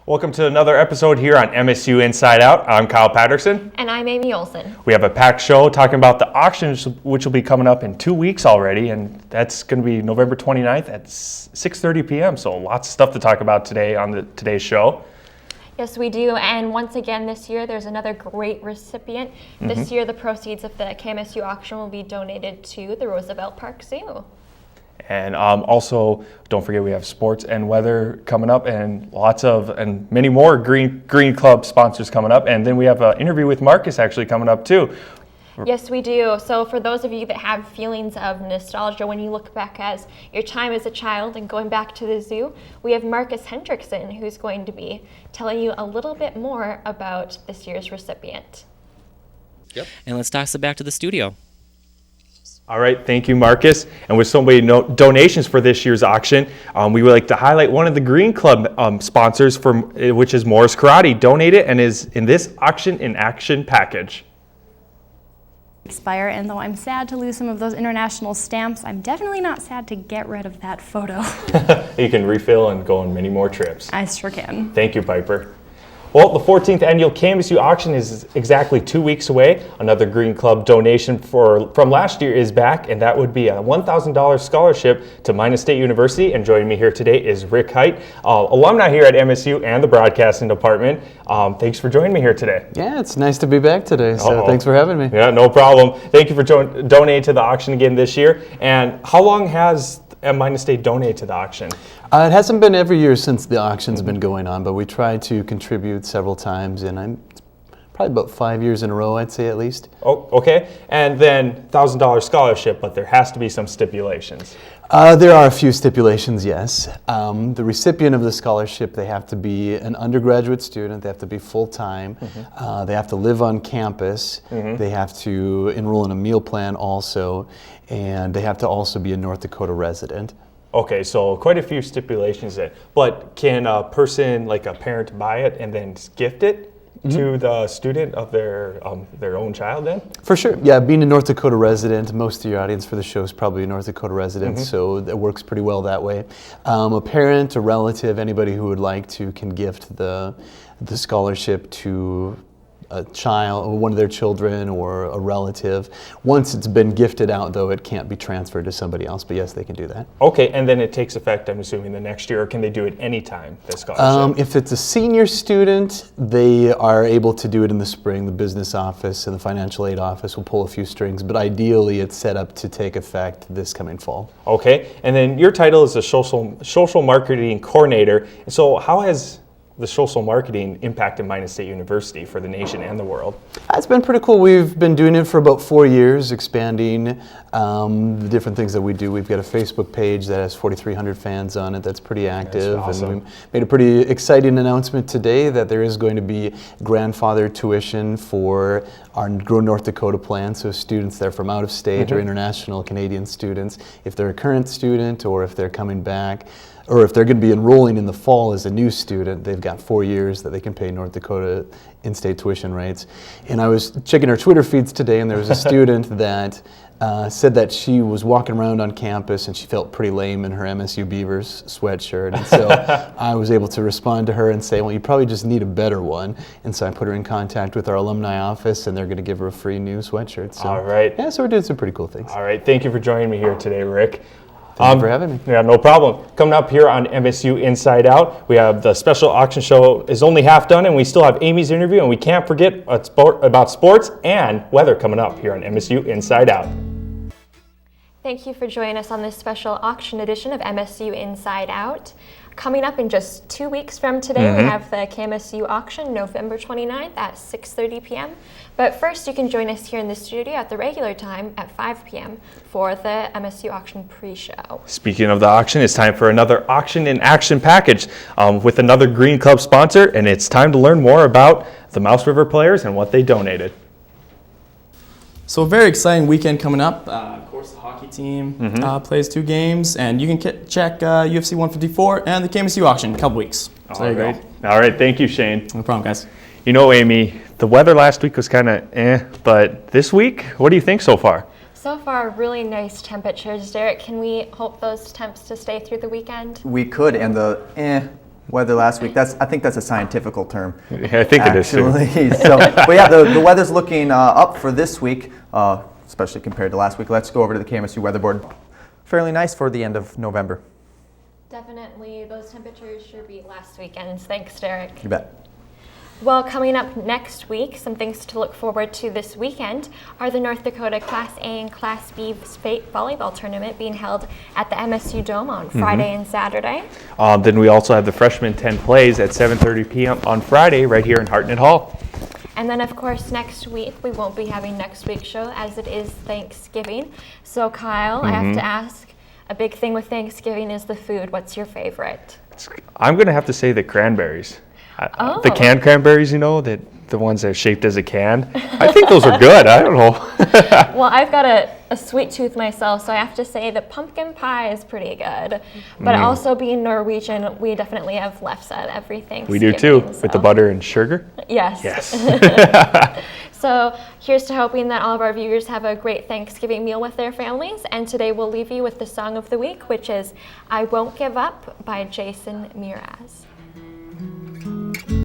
Welcome to another episode here on MSU Inside Out. I'm Kyle Patterson. And I'm Amy Olson. We have a packed show talking about the auctions, which will be coming up in 2 weeks already, and that's going to be November 29th at 6:30 p.m. So lots of stuff to talk about today on today's show. Yes, we do. And once again this year, there's another great recipient. This year, the proceeds of the KMSU auction will be donated to the Roosevelt Park Zoo. And also, don't forget we have sports and weather coming up, and many more Green Club sponsors coming up. And then we have an interview with Marcus actually coming up too. Yes, we do. So for those of you that have feelings of nostalgia when you look back as your time as a child and going back to the zoo, we have Marcus Hendrickson, who's going to be telling you a little bit more about this year's recipient. Yep. And let's toss it back to the studio. All right, thank you, Marcus. And with so many donations for this year's auction, we would like to highlight one of the Green Club sponsors, which is Morris Karate, donated and is in this auction in action package. Expire, and though I'm sad to lose some of those international stamps, I'm definitely not sad to get rid of that photo. You can refill and go on many more trips. I sure can. Thank you, Piper. Well, the 14th annual KMSU auction is exactly 2 weeks away. Another Green Club donation from last year is back, and that would be a $1,000 scholarship to Minot State University. And joining me here today is Rick Height, alumni here at MSU and the broadcasting department. Thanks for joining me here today. Yeah, it's nice to be back today, so thanks for having me. Yeah, no problem. Thank you for donating to the auction again this year. And how long has Minot State donated to the auction? It hasn't been every year since the auction's been going on, but we try to contribute several times, and I'm probably about 5 years in a row, I'd say at least. Oh, okay. And then $1,000 scholarship, but there has to be some stipulations. There are a few stipulations, yes. The recipient of the scholarship, they have to be an undergraduate student, they have to be full-time, they have to live on campus, they have to enroll in a meal plan also, and they have to also be a North Dakota resident. Okay, so quite a few stipulations there. But can a person, like a parent, buy it and then gift it to the student of their own child then? For sure. Yeah, being a North Dakota resident, most of your audience for the show is probably a North Dakota resident, so that works pretty well that way. A parent, a relative, anybody who would like to can gift the scholarship to a child, or one of their children, or a relative. Once it's been gifted out, though, it can't be transferred to somebody else, but yes, they can do that. Okay, and then it takes effect, I'm assuming, the next year, or can they do it anytime, the scholarship? If it's a senior student, they are able to do it in the spring. The business office and the financial aid office will pull a few strings, but ideally it's set up to take effect this coming fall. Okay, and then your title is a social marketing coordinator. So how has the social marketing impacted Minot State University for the nation and the world? It's been pretty cool. We've been doing it for about 4 years, expanding the different things that we do. We've got a Facebook page that has 4,300 fans on it. That's pretty active. That's awesome. And we made a pretty exciting announcement today that there is going to be grandfather tuition for our Grow North Dakota plan. So students that are from out of state or international Canadian students, if they're a current student or if they're coming back, or if they're going to be enrolling in the fall as a new student, they've got 4 years that they can pay North Dakota in-state tuition rates. And I was checking our Twitter feeds today, and there was a student that said that she was walking around on campus and she felt pretty lame in her MSU Beavers sweatshirt. And so I was able to respond to her and say, well, you probably just need a better one. And so I put her in contact with our alumni office, and they're going to give her a free new sweatshirt. So, all right. Yeah, so we're doing some pretty cool things. All right. Thank you for joining me here today, Rick. Thank you for having me. Yeah, no problem. Coming up here on MSU Inside Out, we have the special auction show is only half done, and we still have Amy's interview, and we can't forget about sports and weather coming up here on MSU Inside Out. Thank you for joining us on this special auction edition of MSU Inside Out. Coming up in just 2 weeks from today, we have the KMSU auction, November 29th at 6:30 p.m. But first, you can join us here in the studio at the regular time at 5 p.m. for the MSU auction pre-show. Speaking of the auction, it's time for another auction in action package with another Green Club sponsor, and it's time to learn more about the Mouse River players and what they donated. So a very exciting weekend coming up. Of course, the hockey team plays 2 games, and you can check UFC 154 and the KMSU auction in a couple weeks. So there you go. All right, thank you, Shane. No problem, guys. You know, Amy, the weather last week was kind of but this week, what do you think so far? So far, really nice temperatures. Derek, can we hope those temps to stay through the weekend? We could, and the weather last week. I think that's a scientific term. Yeah, I think it is too. Actually, so, but yeah, the weather's looking up for this week, especially compared to last week. Let's go over to the KMSU weather board. Fairly nice for the end of November. Definitely, those temperatures sure beat last weekend's. Thanks, Derek. You bet. Well, coming up next week, some things to look forward to this weekend are the North Dakota Class A and Class B state volleyball tournament being held at the MSU Dome on Friday and Saturday. Then we also have the freshman 10 plays at 7:30 p.m. on Friday right here in Hartnett Hall. And then, of course, next week, we won't be having next week's show as it is Thanksgiving. So, Kyle, I have to ask, a big thing with Thanksgiving is the food. What's your favorite? I'm going to have to say the cranberries. Oh. The canned cranberries, the ones that are shaped as a can. I think those are good. I don't know. Well, I've got a sweet tooth myself, so I have to say the pumpkin pie is pretty good. But also being Norwegian, we definitely have lefse at every Thanksgiving. We do too, so. with the butter and sugar. Yes. Yes. So here's to hoping that all of our viewers have a great Thanksgiving meal with their families. And today we'll leave you with the song of the week, which is I Won't Give Up by Jason Mraz.